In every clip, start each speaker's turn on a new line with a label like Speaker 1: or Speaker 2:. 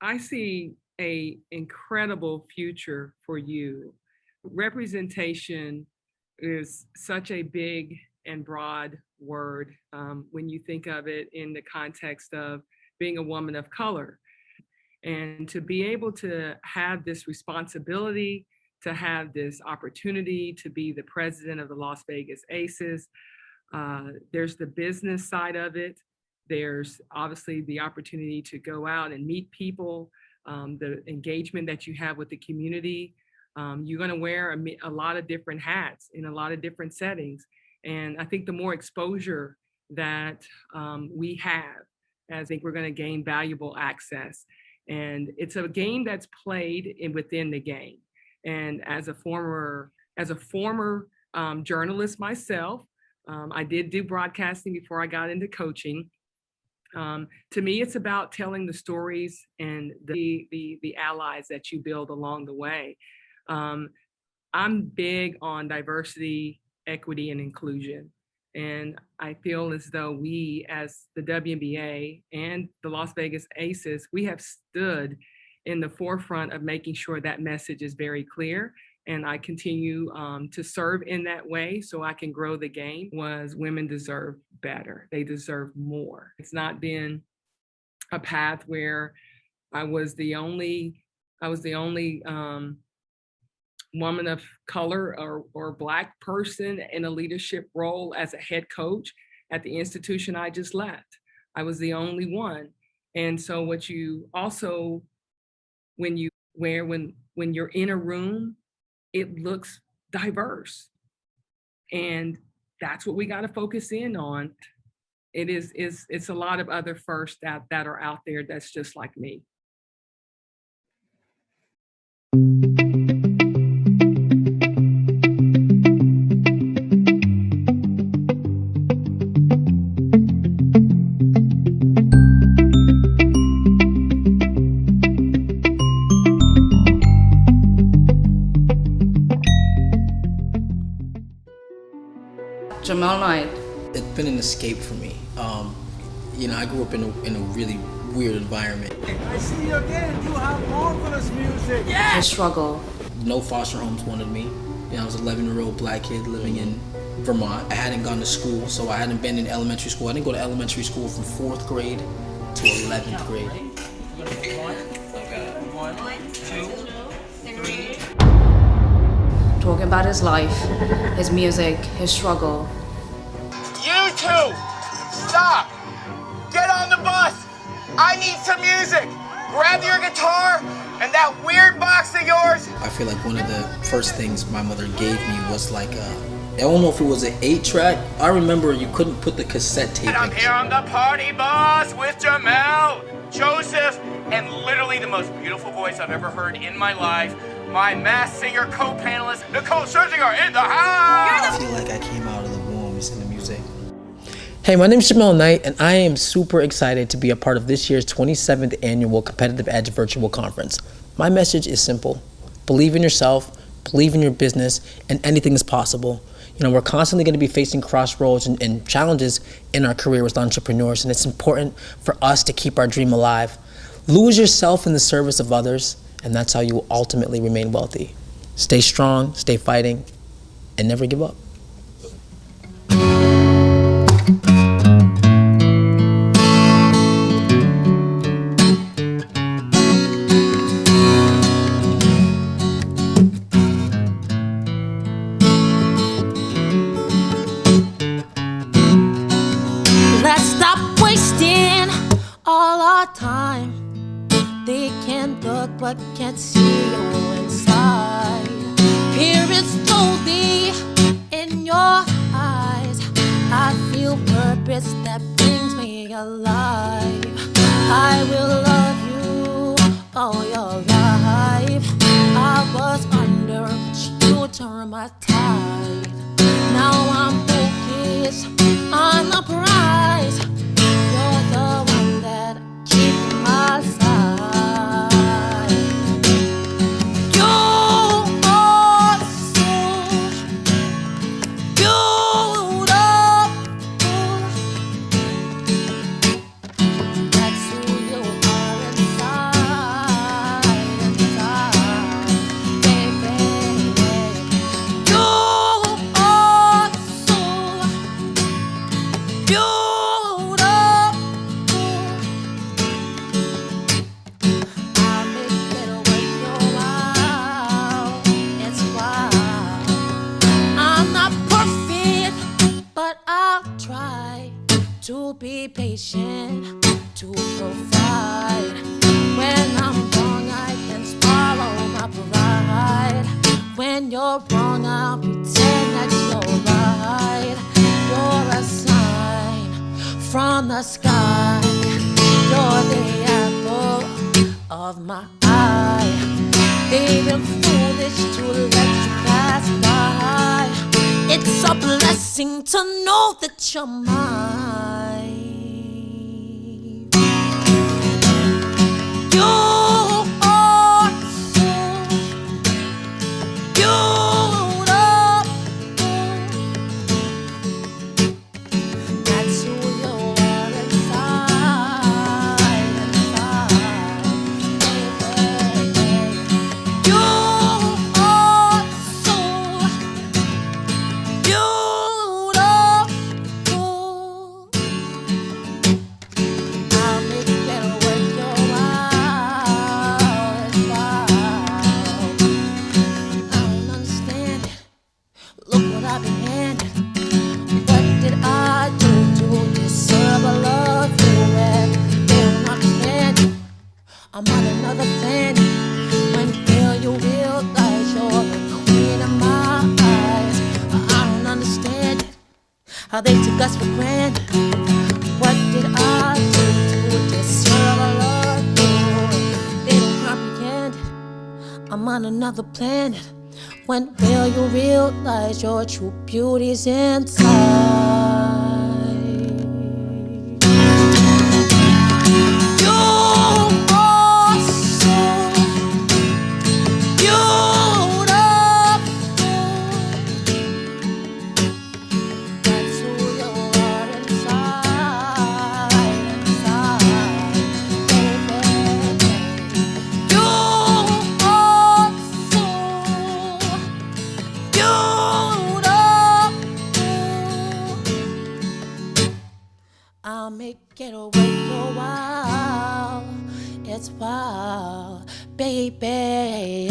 Speaker 1: I see a incredible future for you. Representation is such a big and broad word when you think of it in the context of being a woman of color. And to be able to have this responsibility, to have this opportunity to be the president of the Las Vegas Aces, there's the business side of it. There's obviously the opportunity to go out and meet people, the engagement that you have with the community. You're going to wear a lot of different hats in a lot of different settings. And I think the more exposure that we have, I think we're going to gain valuable access. And it's a game that's played within the game. And as a former journalist myself, I did do broadcasting before I got into coaching. To me, it's about telling the stories and the allies that you build along the way. I'm big on diversity, equity, and inclusion. And I feel as though we, as the WNBA and the Las Vegas Aces, we have stood in the forefront of making sure that message is very clear. And I continue to serve in that way so I can grow the game. Was women deserve better. They deserve more. It's not been a path where I was the only woman of color or Black person in a leadership role as a head coach at the institution I just left. I was the only one. And so what you also, when you're in a room, it looks diverse. And that's what we got to focus in on. It's a lot of other firsts that are out there that's just like me.
Speaker 2: Jamel Knight.
Speaker 3: It's been an escape for me. I grew up in a really weird environment.
Speaker 4: I see you again. You have marvelous music.
Speaker 2: Yeah. The struggle.
Speaker 3: No foster homes wanted me. I was an 11-year-old Black kid living in Vermont. I hadn't gone to school, so I hadn't been in elementary school. I didn't go to elementary school from 4th grade to 11th grade.
Speaker 2: Talking about his life, his music, his struggle.
Speaker 5: You two, stop! Get on the bus! I need some music! Grab your guitar and that weird box of yours!
Speaker 3: I feel like one of the first things my mother gave me was like I don't know if it was an 8-track. I remember you couldn't put the cassette tape in.
Speaker 5: And I'm here on the party bus with Jamel, Joseph, and literally the most beautiful voice I've ever heard in my life. My Masked Singer co-panelist, Nicole Scherzinger in the house!
Speaker 3: I feel like I came out of the womb in the music. Hey, my name is Jamel Knight, and I am super excited to be a part of this year's 27th Annual Competitive Edge Virtual Conference. My message is simple. Believe in yourself, believe in your business, and anything is possible. We're constantly going to be facing crossroads and challenges in our career as entrepreneurs, and it's important for us to keep our dream alive. Lose yourself in the service of others, and that's how you will ultimately remain wealthy. Stay strong, stay fighting, and never give up.
Speaker 6: Let's stop wasting all our time. They can look but can't see you inside. Here it's slowly in your eyes. I feel purpose that brings me alive. I will love you all your life. I was under, but you turned my tide. Now I'm focused on the prize. You're the one that keeps my side. You are so beautiful. That's who you are inside. Beautiful. I'll make it worth your while. It's wild. I'm not perfect, but I'll try to be patient, to provide. When I'm wrong, I can swallow my pride. When you're wrong, I'll pretend that you're right. You're a sign from the sky. You're the apple of my eye. Baby, I'm foolish to let you pass by. It's a blessing to know that you're mine. You are so beautiful. That's who you are inside, baby. You are so beautiful. I'll make it worth your while. It's wild. I don't understand it. Look what I've been handed. What did I do to deserve a love you had? They don't understand it. I'm on another planet. When will you realize you're the queen of my eyes? I don't understand it. How they took us for granted. What did I do to deserve a love you? They don't comprehend it. I'm on another planet. When will you realize your true beauty's inside? You are so beautiful. That's who you are inside, baby. You are so beautiful. I'll make it worth your while. It's wild, baby.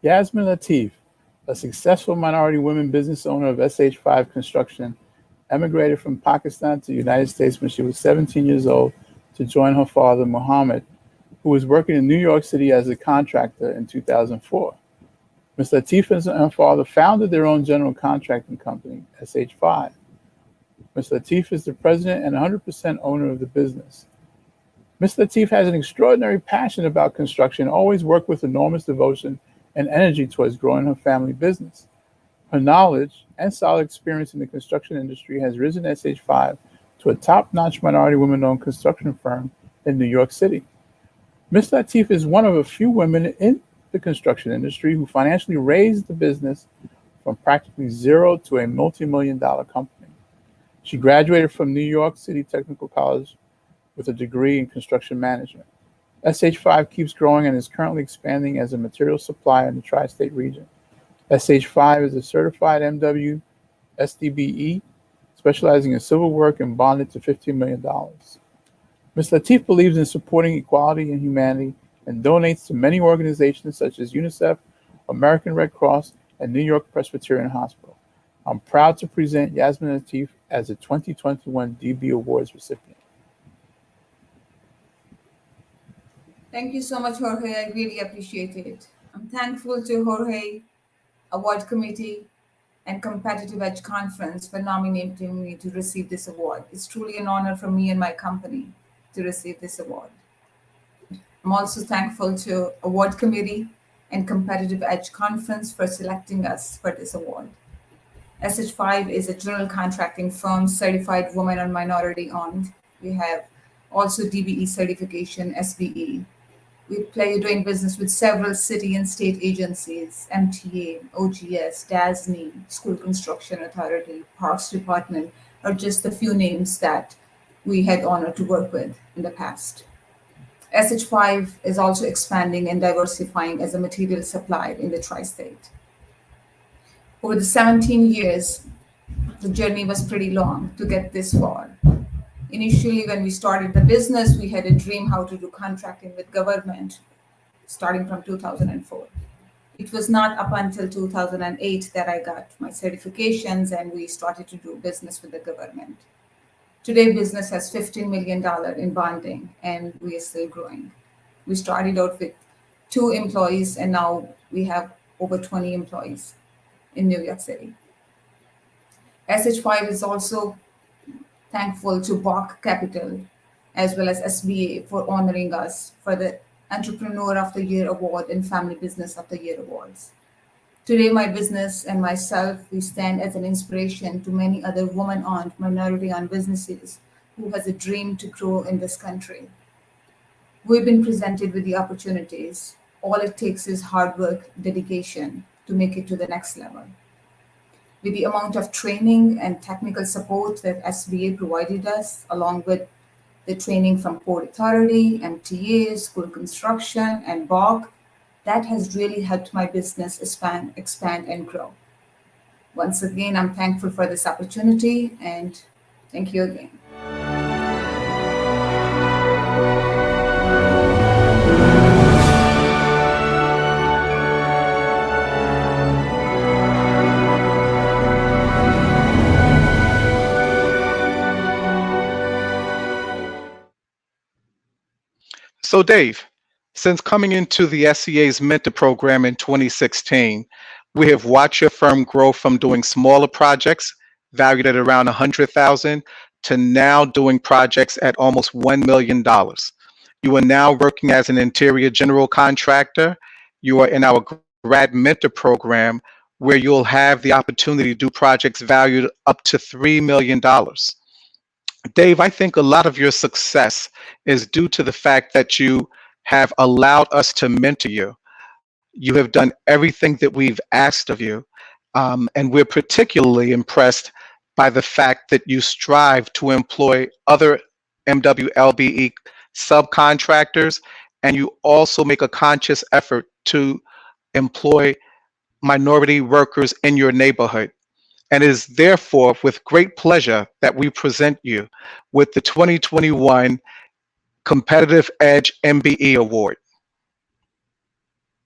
Speaker 7: Yasmin Latif, a successful minority women business owner of SH5 Construction, emigrated from Pakistan to the United States when she was 17 years old to join her father, Muhammad, who was working in New York City as a contractor in 2004. Ms. Latif and her father founded their own general contracting company, SH5. Ms. Latif is the president and 100% owner of the business. Ms. Latif has an extraordinary passion about construction, always worked with enormous devotion and energy towards growing her family business. Her knowledge and solid experience in the construction industry has risen SH5 to a top-notch minority women-owned construction firm in New York City. Ms. Latif is one of a few women in the construction industry who financially raised the business from practically zero to a multi-million-dollar company. She graduated from New York City Technical College with a degree in construction management. SH5 keeps growing and is currently expanding as a material supplier in the tri-state region. SH5 is a certified MW SDBE, specializing in civil work and bonded to $15 million. Ms. Latif believes in supporting equality and humanity and donates to many organizations such as UNICEF, American Red Cross, and New York Presbyterian Hospital. I'm proud to present Yasmin Latif as a 2021 DB Awards recipient.
Speaker 8: Thank you so much, Jorge. I really appreciate it. I'm thankful to Jorge, Award Committee, and Competitive Edge Conference for nominating me to receive this award. It's truly an honor for me and my company to receive this award. I'm also thankful to Award Committee and Competitive Edge Conference for selecting us for this award. SH5 is a general contracting firm certified women and minority owned. We have also DBE certification, SBE. We play doing business with several city and state agencies, MTA, OGS, DASNY, School Construction Authority, Parks Department, are just a few names that we had honor to work with in the past. SH5 is also expanding and diversifying as a material supplier in the tri-state. Over the 17 years, the journey was pretty long to get this far. Initially, when we started the business, we had a dream how to do contracting with government starting from 2004. It was not up until 2008 that I got my certifications and we started to do business with the government. Today, business has $15 million in bonding and we are still growing. We started out with 2 employees and now we have over 20 employees in New York City. SH5 is also thankful to Bach Capital as well as SBA for honoring us for the Entrepreneur of the Year Award and Family Business of the Year Awards. Today, my business and myself, we stand as an inspiration to many other woman-owned, minority-owned businesses who has a dream to grow in this country. We've been presented with the opportunities. All it takes is hard work, dedication to make it to the next level. With the amount of training and technical support that SBA provided us, along with the training from Port Authority, MTA, School Construction, and BOG, that has really helped my business expand and grow. Once again, I'm thankful for this opportunity and thank you again.
Speaker 9: So Dave, since coming into the SEA's mentor program in 2016, we have watched your firm grow from doing smaller projects valued at around 100,000 to now doing projects at almost $1 million. You are now working as an interior general contractor. You are in our grad mentor program where you'll have the opportunity to do projects valued up to $3 million. Dave, I think a lot of your success is due to the fact that you have allowed us to mentor you. You have done everything that we've asked of you. And we're particularly impressed by the fact that you strive to employ other MWLBE subcontractors, and you also make a conscious effort to employ minority workers in your neighborhood. And it is therefore with great pleasure that we present you with the 2021 Competitive Edge MBE Award.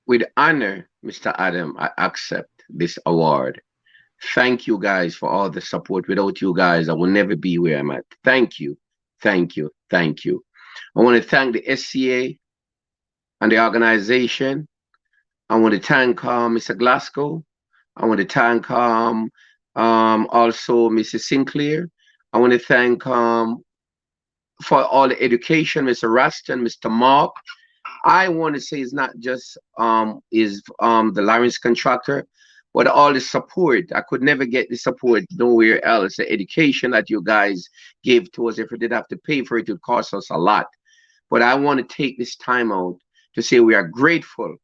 Speaker 10: With honor, Mr. Adam, I accept this award. Thank you guys for all the support. Without you guys, I will never be where I'm at. Thank you. Thank you. Thank you. I want to thank the SCA and the organization. I want to thank Mr. Glasgow. I want to thank also Mrs. Sinclair. I want to thank for all the education, Mr. Raston, Mr. Mark. I want to say it's not just the Lawrence contractor, but all the support. I could never get the support nowhere else. The education that you guys gave to us, if we did have to pay for it, it would cost us a lot. But I want to take this time out to say we are grateful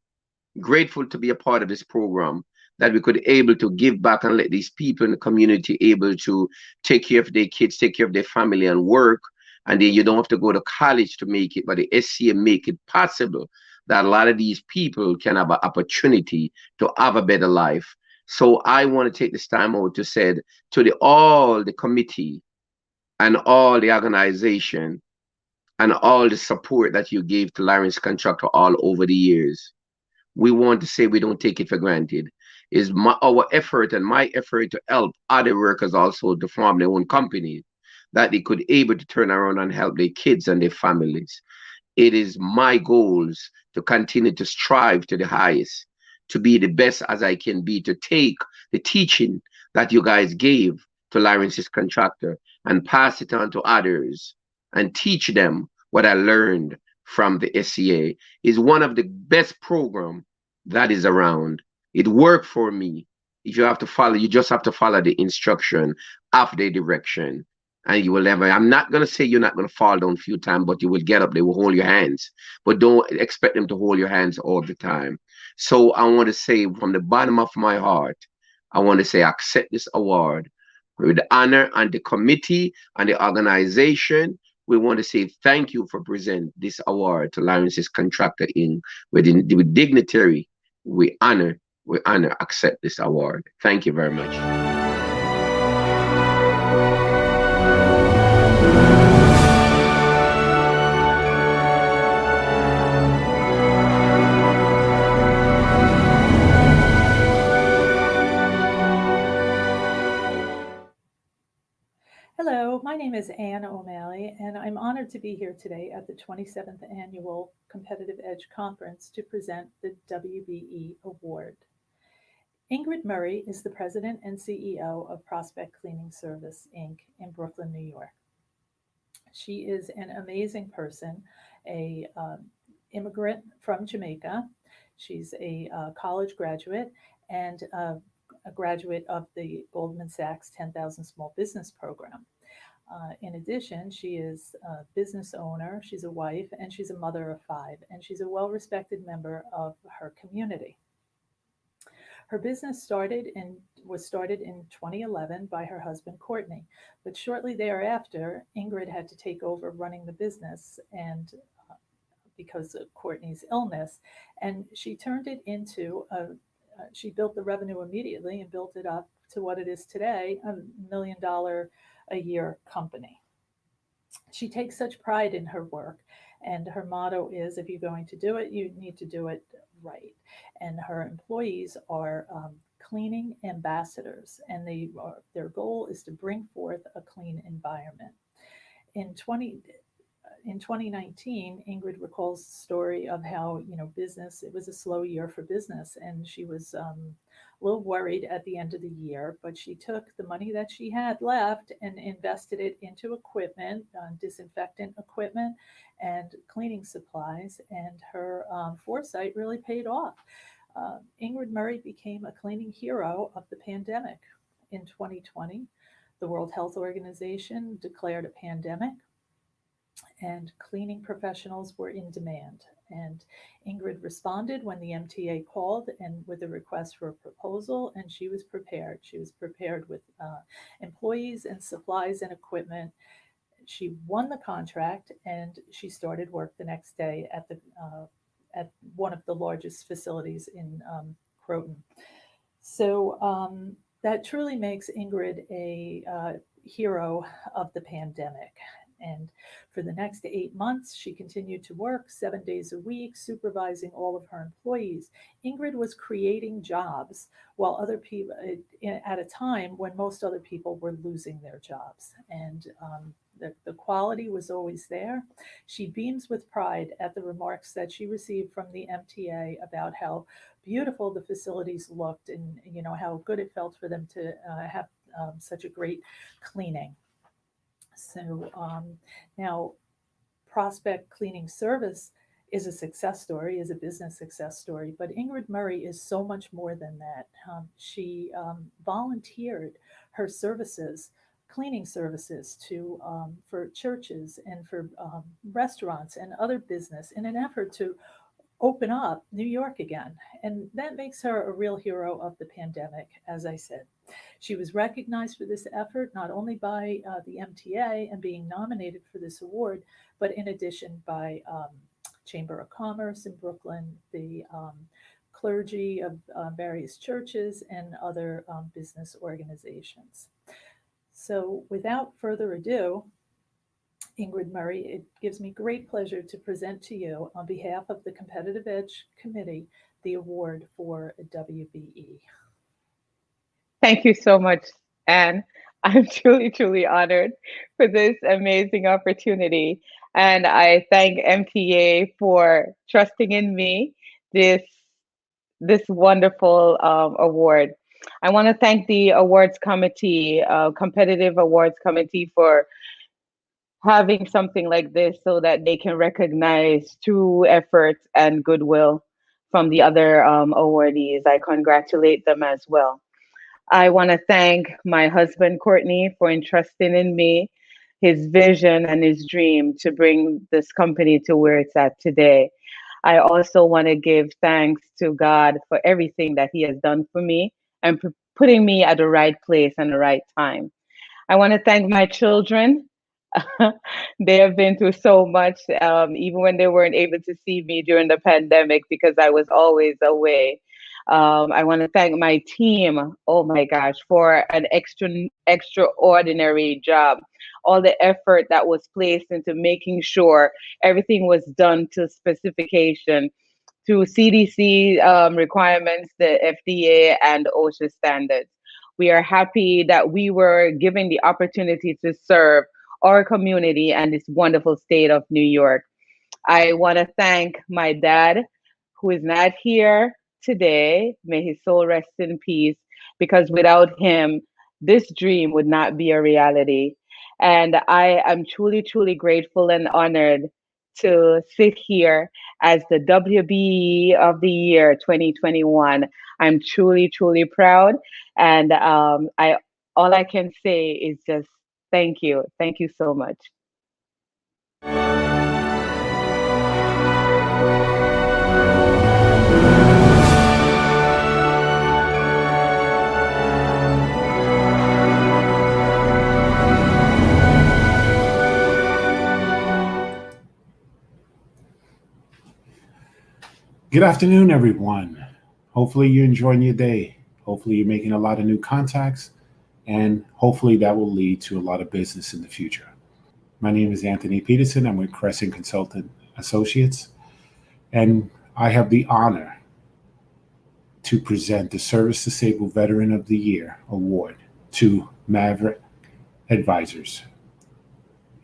Speaker 10: to be a part of this program, that we could able to give back and let these people in the community able to take care of their kids, take care of their family and work. And then you don't have to go to college to make it, but the SCA make it possible that a lot of these people can have an opportunity to have a better life. So I want to take this time out to say to all the committee and all the organization and all the support that you gave to Lawrence Contractor all over the years. We want to say we don't take it for granted. It's our effort and my effort to help other workers also to form their own companies, that they could able to turn around and help their kids and their families. It is my goals to continue to strive to the highest, to be the best as I can be, to take the teaching that you guys gave to Lawrence's contractor and pass it on to others and teach them what I learned from the SCA. Is one of the best program that is around. It worked for me. If you have to follow, you just have to follow the instruction of the direction. And you will never, I'm not going to say you're not going to fall down a few times, but you will get up. They will hold your hands. But don't expect them to hold your hands all the time. So I want to say from the bottom of my heart, I want to say accept this award with honor, and the committee and the organization. We want to say thank you for presenting this award to Lawrence's Contractor Inc. With dignitary, we honor, accept this award. Thank you very much.
Speaker 11: Hello, my name is Anne O'Malley, and I'm honored to be here today at the 27th Annual Competitive Edge Conference to present the WBE Award. Ingrid Murray is the president and CEO of Prospect Cleaning Service, Inc. in Brooklyn, New York. She is an amazing person, a immigrant from Jamaica. She's a college graduate and a graduate of the Goldman Sachs 10,000 Small Business Program. In addition, she is a business owner, she's a wife, and she's a mother of 5, and she's a well-respected member of her community. Her business was started in 2011 by her husband, Courtney, but shortly thereafter, Ingrid had to take over running the business and because of Courtney's illness, and she turned it into she built the revenue immediately and built it up to what it is today, $1 million a year company. She takes such pride in her work, and her motto is, if you're going to do it, you need to do it right. And her employees are cleaning ambassadors, and their goal is to bring forth a clean environment. In 2019, Ingrid recalls the story of how, it was a slow year for business, and she was a little worried at the end of the year, but she took the money that she had left and invested it into equipment, disinfectant equipment and cleaning supplies, and her foresight really paid off. Ingrid Murray became a cleaning hero of the pandemic. In 2020, the World Health Organization declared a pandemic, and cleaning professionals were in demand. And Ingrid responded when the MTA called and with a request for a proposal, and she was prepared. She was prepared with employees and supplies and equipment. She won the contract, and she started work the next day at one of the largest facilities in Croton. So that truly makes Ingrid a hero of the pandemic. And for the next 8 months, she continued to work 7 days a week, supervising all of her employees. Ingrid was creating jobs while other people, at a time when most other people were losing their jobs. And the quality was always there. She beams with pride at the remarks that she received from the MTA about how beautiful the facilities looked and how good it felt for them to have such a great cleaning. So now Prospect Cleaning Service is a success story, is a business success story, but Ingrid Murray is so much more than that. She volunteered her services, cleaning services for churches and for restaurants and other business in an effort to open up New York again. And that makes her a real hero of the pandemic, as I said. She was recognized for this effort, not only by the MTA and being nominated for this award, but in addition by Chamber of Commerce in Brooklyn, the clergy of various churches, and other business organizations. So without further ado, Ingrid Murray, it gives me great pleasure to present to you, on behalf of the Competitive Edge Committee, the award for WBE.
Speaker 12: Thank you so much, Anne. I'm truly, truly honored for this amazing opportunity. And I thank MTA for trusting in me, this wonderful award. I want to thank the awards committee, competitive awards committee, for having something like this so that they can recognize true effort and goodwill from the other awardees. I congratulate them as well. I want to thank my husband, Courtney, for entrusting in me his vision and his dream to bring this company to where it's at today. I also want to give thanks to God for everything that He has done for me and putting me at the right place and the right time. I want to thank my children. They have been through so much, even when they weren't able to see me during the pandemic because I was always away. I want to thank my team. Oh my gosh, for an extraordinary job. All the effort that was placed into making sure everything was done to specification through CDC requirements, the FDA, and OSHA standards. We are happy that we were given the opportunity to serve our community and this wonderful state of New York. I want to thank my dad, who is not here today. May his soul rest in peace, because without him, this dream would not be a reality. And I am truly, truly grateful and honored to sit here as the WBE of the year 2021. I'm truly, truly proud. And I all I can say is just thank you. Thank you so much.
Speaker 13: Good afternoon, everyone. Hopefully you're enjoying your day. Hopefully you're making a lot of new contacts, and hopefully that will lead to a lot of business in the future. My name is Anthony Peterson. I'm with Crescent Consultant Associates, and I have the honor to present the Service Disabled Veteran of the Year Award to Maverick Advisors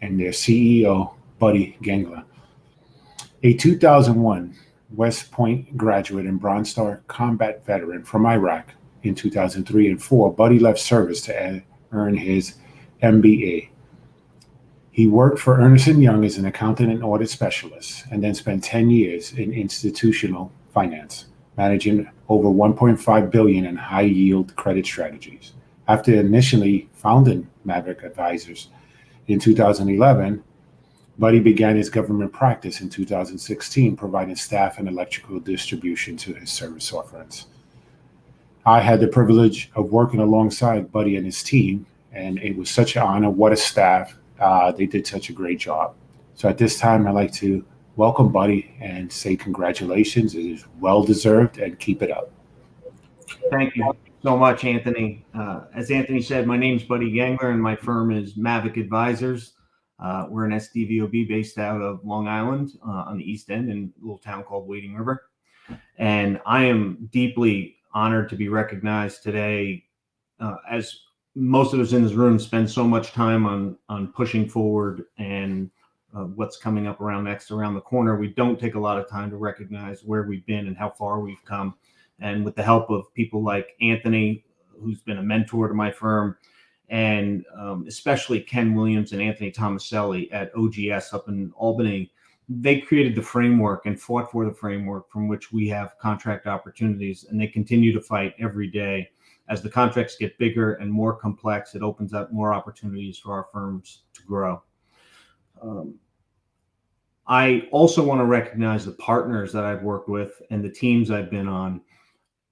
Speaker 13: and their CEO, Buddy Gengler. A 2001 West Point graduate and Bronze Star combat veteran from Iraq in 2003 and 4, Buddy left service to earn his MBA. He worked for Ernst & Young as an accountant and audit specialist, and then spent 10 years in institutional finance, managing over $1.5 billion in high-yield credit strategies. After initially founding Maverick Advisors in 2011, Buddy began his government practice in 2016, providing staff and electrical distribution to his service offerings. I had the privilege of working alongside Buddy and his team, and it was such an honor. What a staff. They did such a great job. So at this time, I'd like to welcome Buddy and say congratulations. It is well-deserved, and keep it up.
Speaker 14: Thank you so much, Anthony. As Anthony said, my name is Buddy Gengler, and my firm is Mavic Advisors. We're an SDVOB based out of Long Island on the East End in a little town called Wading River. And I am deeply honored to be recognized today. As most of us in this room spend so much time on pushing forward and what's coming up around the corner, we don't take a lot of time to recognize where we've been and how far we've come. And with the help of people like Anthony, who's been a mentor to my firm, and especially Ken Williams and Anthony Tomaselli at OGS up in Albany, they created the framework and fought for the framework from which we have contract opportunities, and they continue to fight every day. As the contracts get bigger and more complex, it opens up more opportunities for our firms to grow. I also want to recognize the partners that I've worked with and the teams I've been on,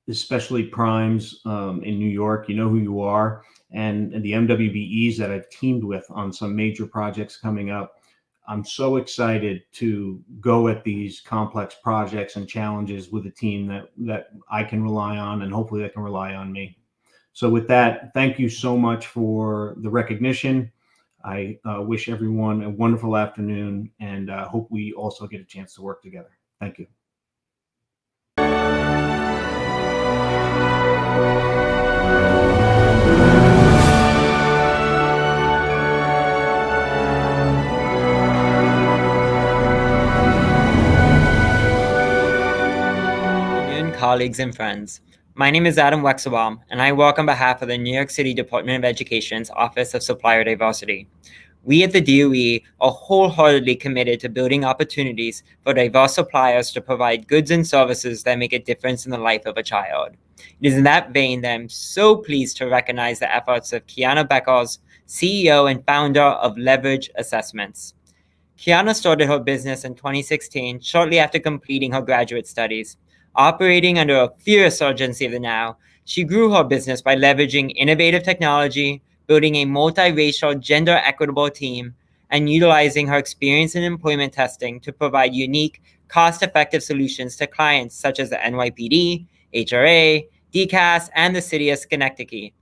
Speaker 14: especially Primes in New York. You know who you are. And the MWBEs that I've teamed with on some major projects coming up. I'm so excited to go at these complex projects and challenges with a team that I can rely on, and hopefully they can rely on me. So with that, thank you so much for the recognition. I wish everyone a wonderful afternoon, and hope we also get a chance to work together. Thank you.
Speaker 15: Colleagues and friends. My name is Adam Wexelbaum, and I work on behalf of the New York City Department of Education's Office of Supplier Diversity. We at the DOE are wholeheartedly committed to building opportunities for diverse suppliers to provide goods and services that make a difference in the life of a child. It is in that vein that I'm so pleased to recognize the efforts of Kiana Beckers, CEO and founder of Leverage Assessments. Kiana started her business in 2016, shortly after completing her graduate studies. Operating under a fierce urgency of the now, she grew her business by leveraging innovative technology, building a multiracial, gender-equitable team, and utilizing her experience in employment testing to provide unique, cost-effective solutions to clients such as the NYPD, HRA, DCAS, and the city of Schenectady.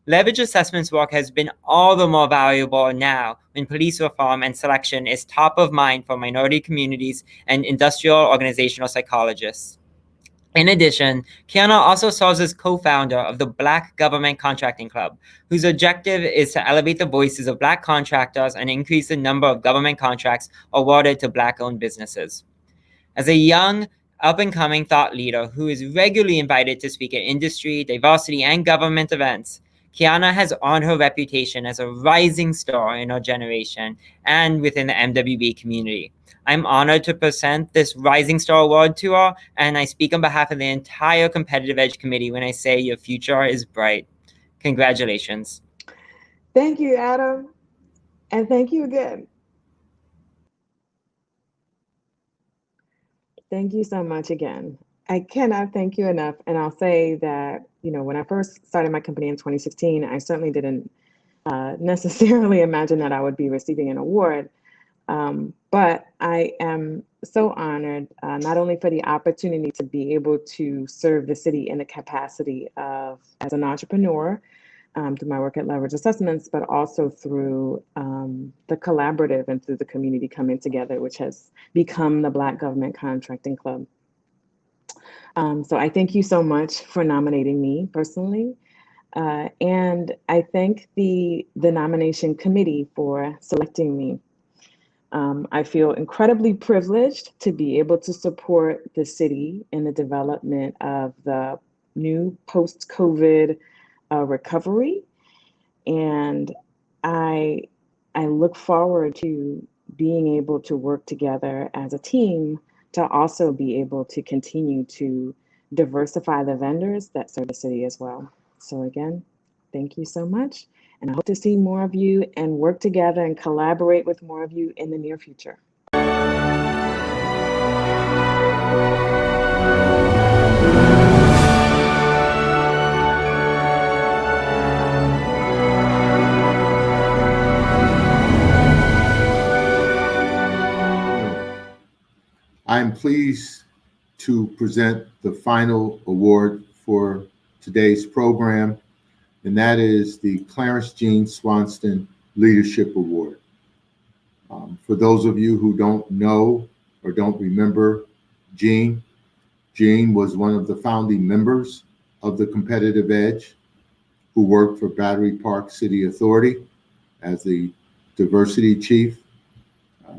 Speaker 15: Leverage assessments work has been all the more valuable now when police reform and selection is top of mind for minority communities and industrial organizational psychologists. In addition, Kiana also serves as co-founder of the Black Government Contracting Club, whose objective is to elevate the voices of Black contractors and increase the number of government contracts awarded to Black-owned businesses. As a young, up-and-coming thought leader who is regularly invited to speak at industry, diversity, and government events, Kiana has earned her reputation as a rising star in her generation and within the MWB community. I'm honored to present this Rising Star Award to her, and I speak on behalf of the entire Competitive Edge Committee when I say your future is bright. Congratulations.
Speaker 16: Thank you, Adam, and thank you again. Thank you so much again. I cannot thank you enough, and I'll say that, when I first started my company in 2016, I certainly didn't necessarily imagine that I would be receiving an award. But I am so honored, not only for the opportunity to be able to serve the city in the capacity of as an entrepreneur through my work at Leverage Assessments, but also through the collaborative and through the community coming together, which has become the Black Government Contracting Club. So I thank you so much for nominating me personally. And I thank the nomination committee for selecting me. I feel incredibly privileged to be able to support the city in the development of the new post-COVID recovery. And I look forward to being able to work together as a team to also be able to continue to diversify the vendors that serve the city as well. So again, thank you so much. And I hope to see more of you and work together and collaborate with more of you in the near future.
Speaker 17: I'm pleased to present the final award for today's program, and that is the Clarence Jean Swanston Leadership Award. For those of you who don't know or don't remember Jean was one of the founding members of the Competitive Edge, who worked for Battery Park City Authority as the diversity chief.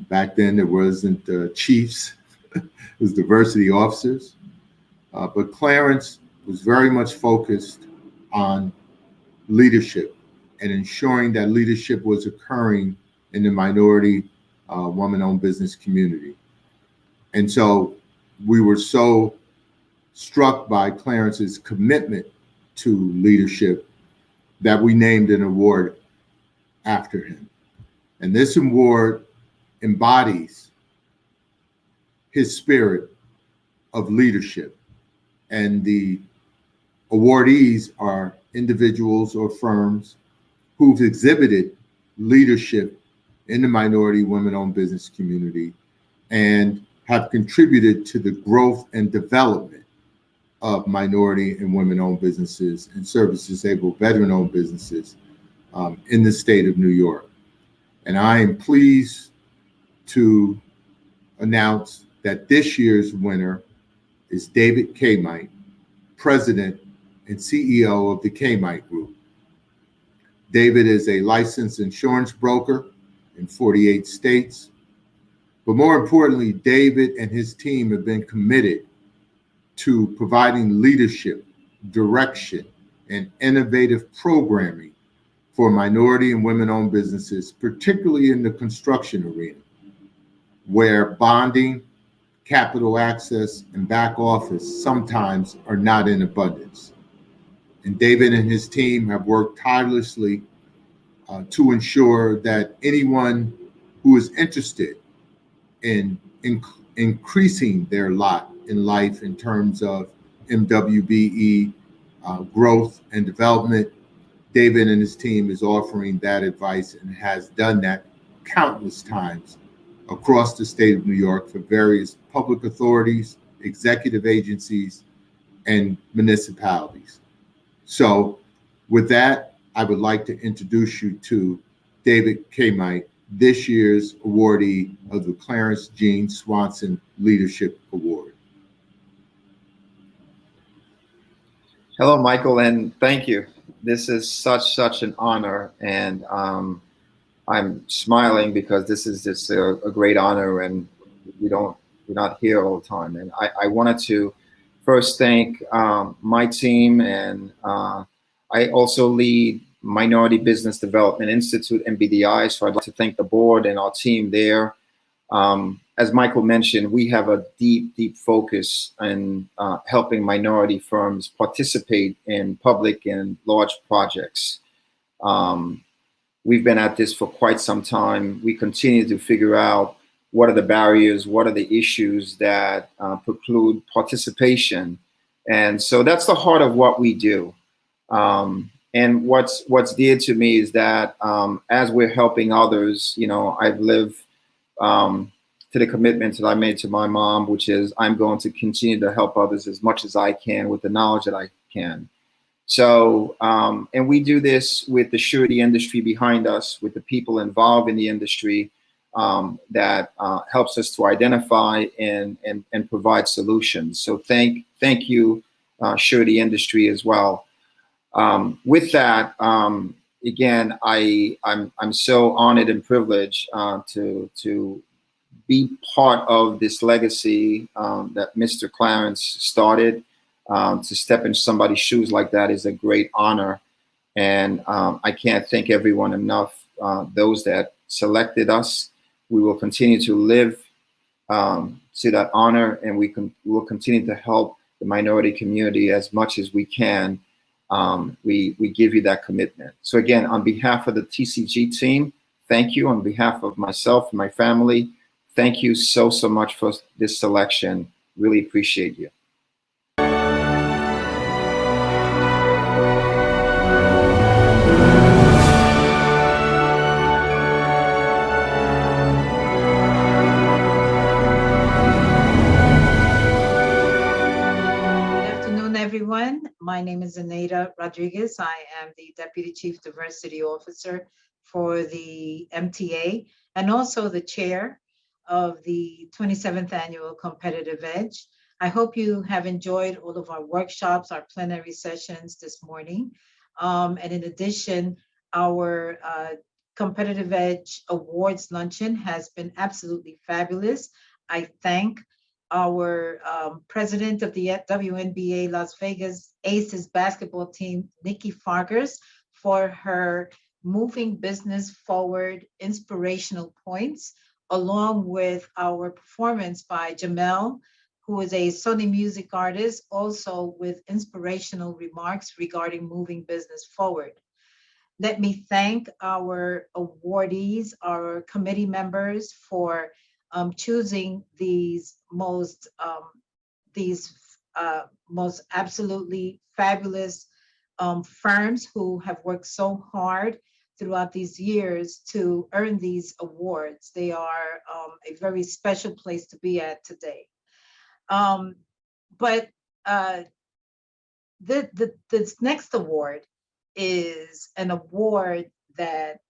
Speaker 17: Back then there wasn't chiefs, it was diversity officers. But Clarence was very much focused on leadership and ensuring that leadership was occurring in the minority woman-owned business community. And so we were so struck by Clarence's commitment to leadership that we named an award after him. And this award embodies his spirit of leadership. And the awardees are individuals or firms who've exhibited leadership in the minority women-owned business community and have contributed to the growth and development of minority and women-owned businesses and service-disabled veteran-owned businesses in the state of New York. And I am pleased to announce that this year's winner is David Kamite, President and CEO of the Kamite Group. David is a licensed insurance broker in 48 states. But more importantly, David and his team have been committed to providing leadership, direction, and innovative programming for minority and women-owned businesses, particularly in the construction arena, where bonding, capital access, and back office sometimes are not in abundance. And David and his team have worked tirelessly to ensure that anyone who is interested in increasing their lot in life in terms of MWBE growth and development, David and his team is offering that advice and has done that countless times across the state of New York for various public authorities, executive agencies, and municipalities. So with that, I would like to introduce you to David Kamite, this year's awardee of the Clarence Jean Swanson Leadership Award.
Speaker 18: Hello, Michael, and thank you. This is such an honor, and I'm smiling because this is just a great honor, and we're not here all the time. And I wanted to first thank my team, and I also lead Minority Business Development Institute, MBDI, so I'd like to thank the board and our team there. As Michael mentioned, we have a deep focus on helping minority firms participate in public and large projects. We've been at this for quite some time. We continue to figure out what are the barriers, what are the issues that preclude participation. And so that's the heart of what we do. And what's dear to me is that as we're helping others, I've lived to the commitment that I made to my mom, which is I'm going to continue to help others as much as I can with the knowledge that I can. So, and we do this with the surety industry behind us, with the people involved in the industry that helps us to identify and provide solutions. So thank you, surety industry as well. With that, again, I'm so honored and privileged to be part of this legacy that Mr. Clarence started. To step in somebody's shoes like that is a great honor. And I can't thank everyone enough, those that selected us. We will continue to live to that honor, and we will continue to help the minority community as much as we can. We give you that commitment. So again, on behalf of the TCG team, thank you. On behalf of myself and my family, thank you so much for this selection. Really appreciate you.
Speaker 19: Everyone. My name is Anita Rodriguez. I am the Deputy Chief Diversity Officer for the MTA and also the chair of the 27th Annual Competitive Edge. I hope you have enjoyed all of our workshops, our plenary sessions this morning. And in addition, our Competitive Edge Awards luncheon has been absolutely fabulous. I thank our president of the WNBA Las Vegas Aces basketball team, Nikki Fargers, for her moving business forward inspirational points, along with our performance by Jamel, who is a Sony music artist, also with inspirational remarks regarding moving business forward. Let me thank our awardees, our committee members for choosing these most absolutely fabulous firms who have worked so hard throughout these years to earn these awards. They are a very special place to be at today. But this next award is an award that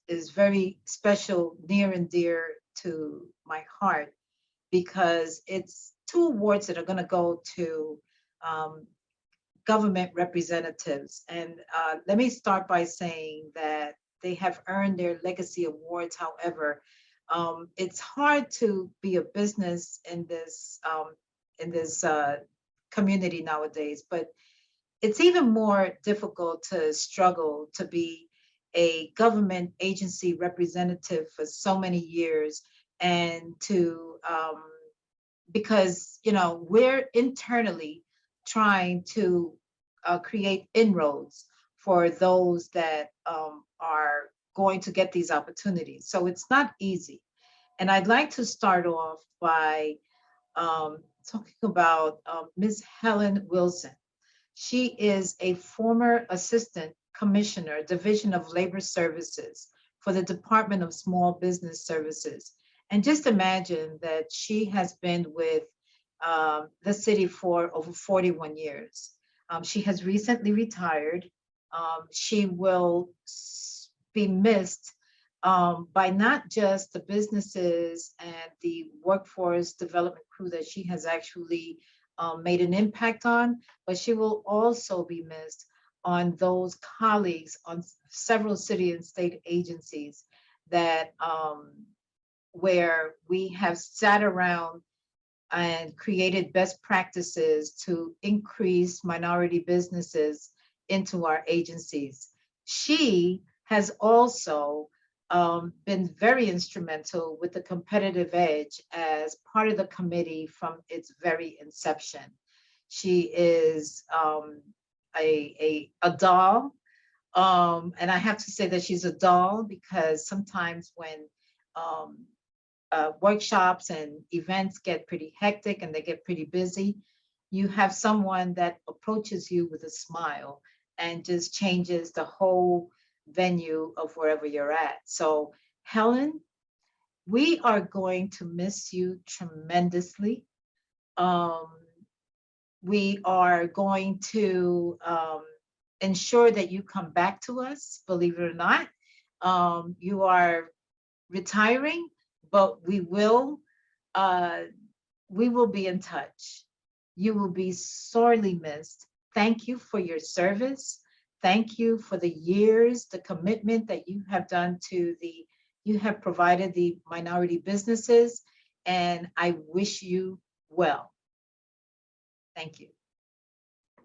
Speaker 19: is very special, near and dear to my heart, because it's two awards that are going to go to government representatives. And let me start by saying that they have earned their legacy awards. However, it's hard to be a business in this community nowadays, but it's even more difficult to struggle to be a government agency representative for so many years, and to because we're internally trying to create inroads for those that are going to get these opportunities. So it's not easy. And I'd like to start off by talking about Ms. Helen Wilson. She is a former assistant commissioner, Division of Labor Services for the Department of Small Business Services. And just imagine that she has been with the city for over 41 years. She has recently retired. She will be missed by not just the businesses and the workforce development crew that she has actually made an impact on, but she will also be missed on those colleagues on several city and state agencies that where we have sat around and created best practices to increase minority businesses into our agencies. She has also been very instrumental with the competitive edge as part of the committee from its very inception. She is a doll, and I have to say that she's a doll because sometimes when workshops and events get pretty hectic and they get pretty busy, you have someone that approaches you with a smile and just changes the whole venue of wherever you're at. So Helen, we are going to miss you tremendously. We are going to ensure that you come back to us, believe it or not. You are retiring, but we will be in touch. You will be sorely missed. Thank you for your service. Thank you for the years, the commitment that you have done you have provided the minority businesses, and I wish you well. Thank you.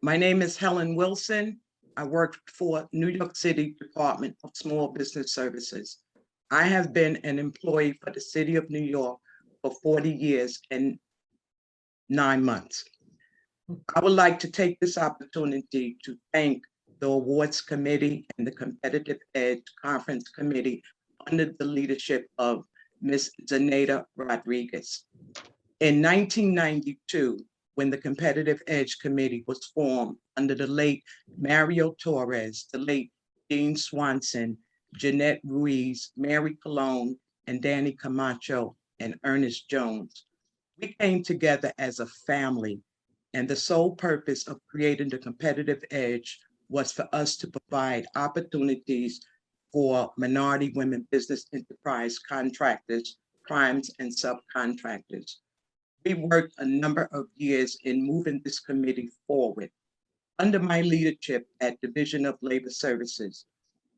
Speaker 20: My name is Helen Wilson. I work for New York City Department of Small Business Services. I have been an employee for the City of New York for 40 years and 9 months. I would like to take this opportunity to thank the Awards Committee and the Competitive Edge Conference Committee under the leadership of Ms. Zenaida Rodriguez. In 1992, when the Competitive Edge Committee was formed under the late Mario Torres, the late Dean Swanson, Jeanette Ruiz, Mary Colon, and Danny Camacho, and Ernest Jones, we came together as a family, and the sole purpose of creating the Competitive Edge was for us to provide opportunities for minority women business enterprise contractors, primes, and subcontractors. We worked a number of years in moving this committee forward. Under my leadership at Division of Labor Services,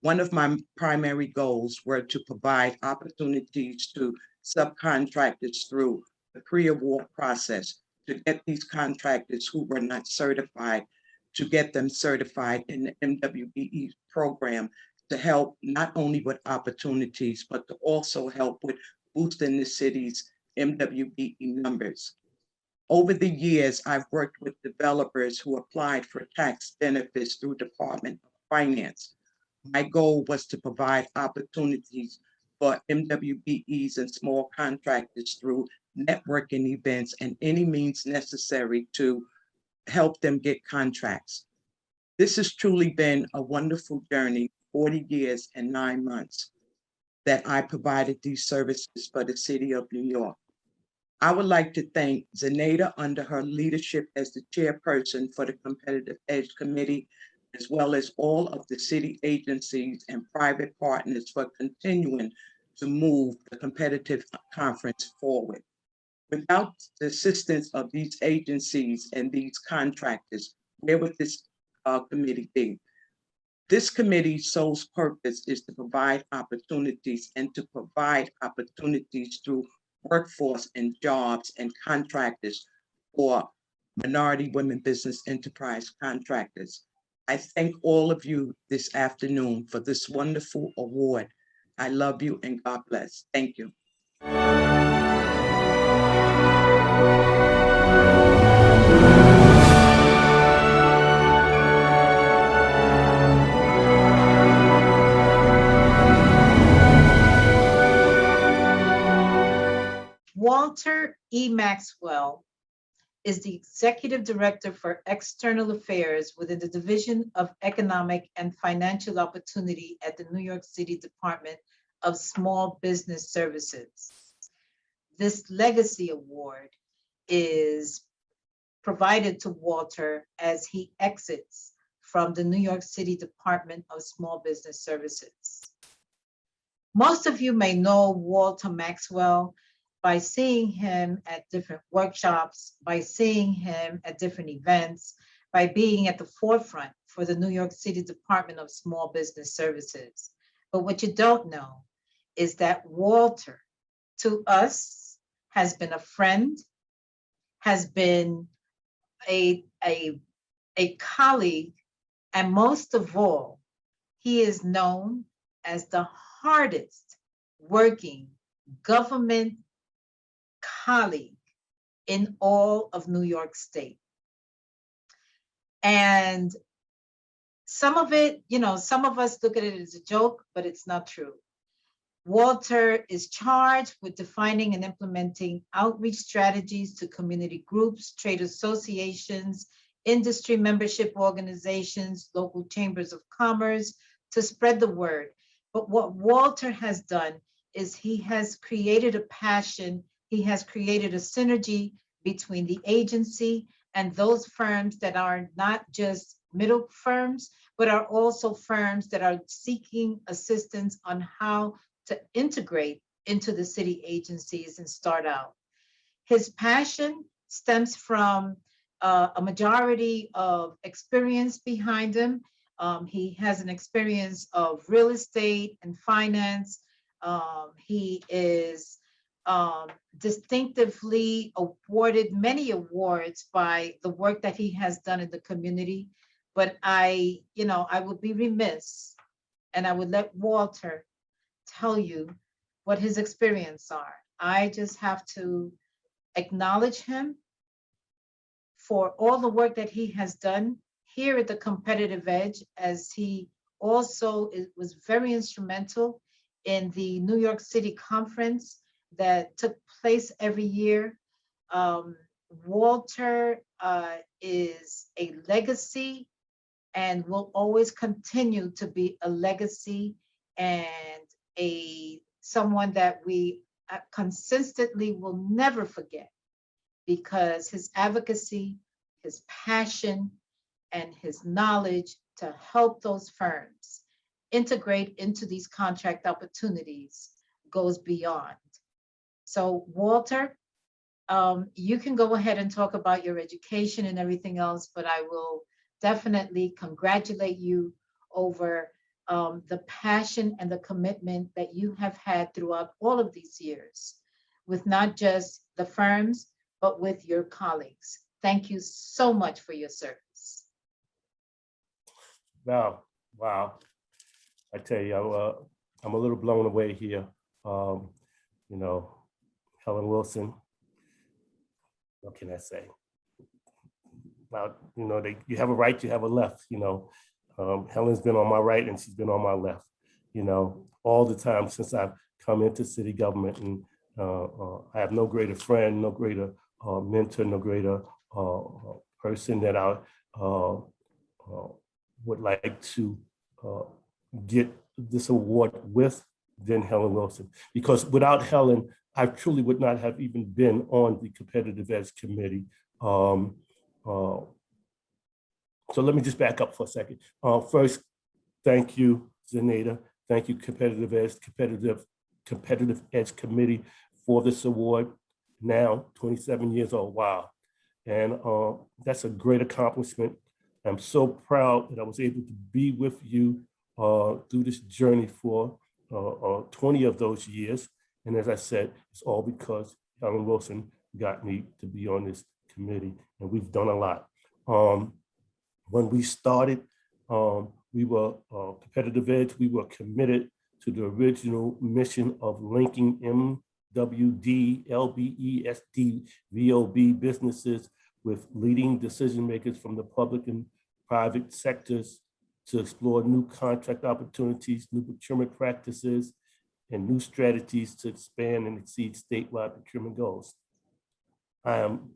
Speaker 20: one of my primary goals were to provide opportunities to subcontractors through the pre-award process to get these contractors who were not certified, to get them certified in the MWBE program to help not only with opportunities, but to also help with boosting the city's MWBE numbers. Over the years, I've worked with developers who applied for tax benefits through Department of Finance. My goal was to provide opportunities for MWBEs and small contractors through networking events and any means necessary to help them get contracts. This has truly been a wonderful journey, 40 years and 9 months that I provided these services for the City of New York. I would like to thank Zenaida under her leadership as the chairperson for the Competitive Edge Committee, as well as all of the city agencies and private partners for continuing to move the competitive conference forward. Without the assistance of these agencies and these contractors, where would this committee be? This committee's sole purpose is to provide opportunities and to provide opportunities through workforce and jobs and contractors for minority women business enterprise contractors. I thank all of you this afternoon for this wonderful award. I love you and God bless. Thank you.
Speaker 19: Walter E. Maxwell is the Executive Director for External Affairs within the Division of Economic and Financial Opportunity at the New York City Department of Small Business Services. This Legacy Award is provided to Walter as he exits from the New York City Department of Small Business Services. Most of you may know Walter Maxwell by seeing him at different workshops, by seeing him at different events, by being at the forefront for the New York City Department of Small Business Services. But what you don't know is that Walter, to us, has been a friend, has been a colleague, and most of all, he is known as the hardest working government colleague in all of New York State. And some of it, some of us look at it as a joke, but it's not true. Walter is charged with defining and implementing outreach strategies to community groups, trade associations, industry membership organizations, local chambers of commerce to spread the word. But what Walter has done is he has created a passion, he has created a synergy between the agency and those firms that are not just middle firms, but are also firms that are seeking assistance on how to integrate into the city agencies and start out. His passion stems from a majority of experience behind him. He has an experience of real estate and finance. He is distinctively awarded many awards by the work that he has done in the community. But I would be remiss, and I would let Walter tell you what his experience are. I just have to acknowledge him for all the work that he has done here at the Competitive Edge, as he also was very instrumental in the New York City conference that took place every year. Walter is a legacy and will always continue to be a legacy and someone that we consistently will never forget, because his advocacy, his passion, and his knowledge to help those firms integrate into these contract opportunities goes beyond. So Walter, you can go ahead and talk about your education and everything else, but I will definitely congratulate you over the passion and the commitment that you have had throughout all of these years with not just the firms, but with your colleagues. Thank you so much for your service.
Speaker 21: Wow. I tell you, I'm a little blown away here. Helen Wilson, what can I say? Well, you have a right, you have a left, Helen's been on my right and she's been on my left, all the time since I've come into city government. And I have no greater friend, no greater mentor, no greater person that I would like to get this award with than Helen Wilson. Because without Helen, I truly would not have even been on the Competitive Edge Committee. So let me just back up for a second. First, thank you, Zenaida. Thank you, Competitive Edge Committee, for this award. Now, 27 years old, wow. And that's a great accomplishment. I'm so proud that I was able to be with you through this journey for 20 of those years. And as I said, it's all because Helen Wilson got me to be on this committee, and we've done a lot. When we started, We were Competitive Edge. We were committed to the original mission of linking MWD, LBESD, VOB businesses with leading decision makers from the public and private sectors to explore new contract opportunities, new procurement practices, and new strategies to expand and exceed statewide procurement goals. I am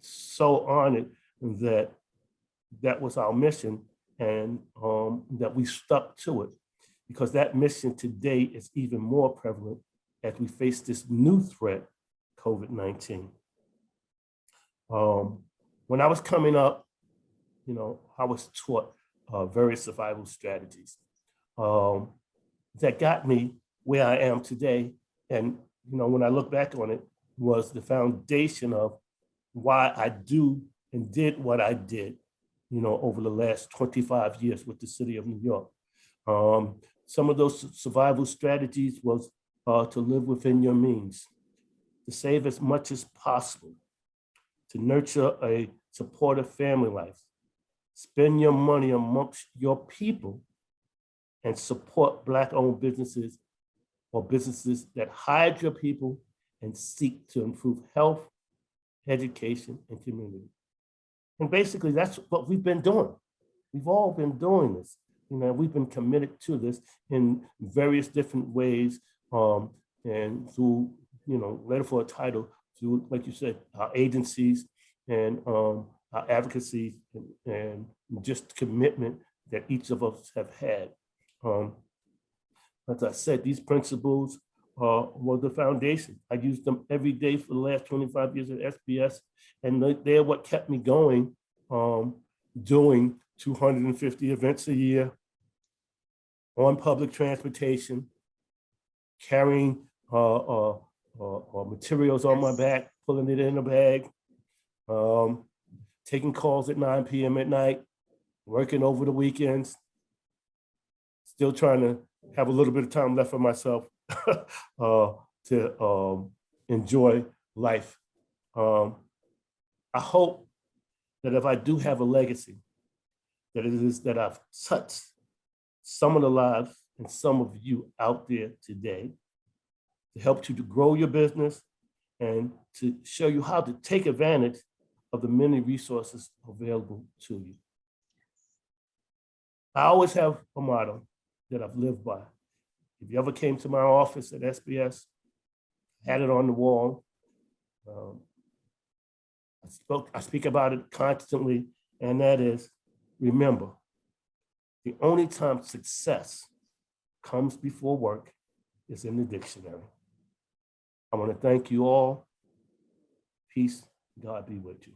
Speaker 21: so honored that that was our mission and that we stuck to it, because that mission today is even more prevalent as we face this new threat, COVID-19. When I was coming up, I was taught various survival strategies that got me where I am today. And when I look back on it, was the foundation of why I do and did what I did, over the last 25 years with the city of New York. Some of those survival strategies was to live within your means, to save as much as possible, to nurture a supportive family life, spend your money amongst your people, and support Black-owned businesses or businesses that hide your people and seek to improve health, education, and community. And basically, that's what we've been doing. We've all been doing this. We've been committed to this in various different ways, and through, letter for a title, through, like you said, our agencies and our advocacy and just commitment that each of us have had. As I said, these principles were the foundation. I used them every day for the last 25 years at SBS, and they're what kept me going, doing 250 events a year, on public transportation, carrying materials on my back, pulling it in a bag, taking calls at 9 p.m. at night, working over the weekends, still trying to have a little bit of time left for myself to enjoy life. I hope that if I do have a legacy, that it is that I've touched some of the lives and some of you out there today to help you to grow your business and to show you how to take advantage of the many resources available to you. I always have a motto that I've lived by. If you ever came to my office at SBS, I had it on the wall. I speak about it constantly, and that is, remember, the only time success comes before work is in the dictionary. I want to thank you all. Peace. God be with you.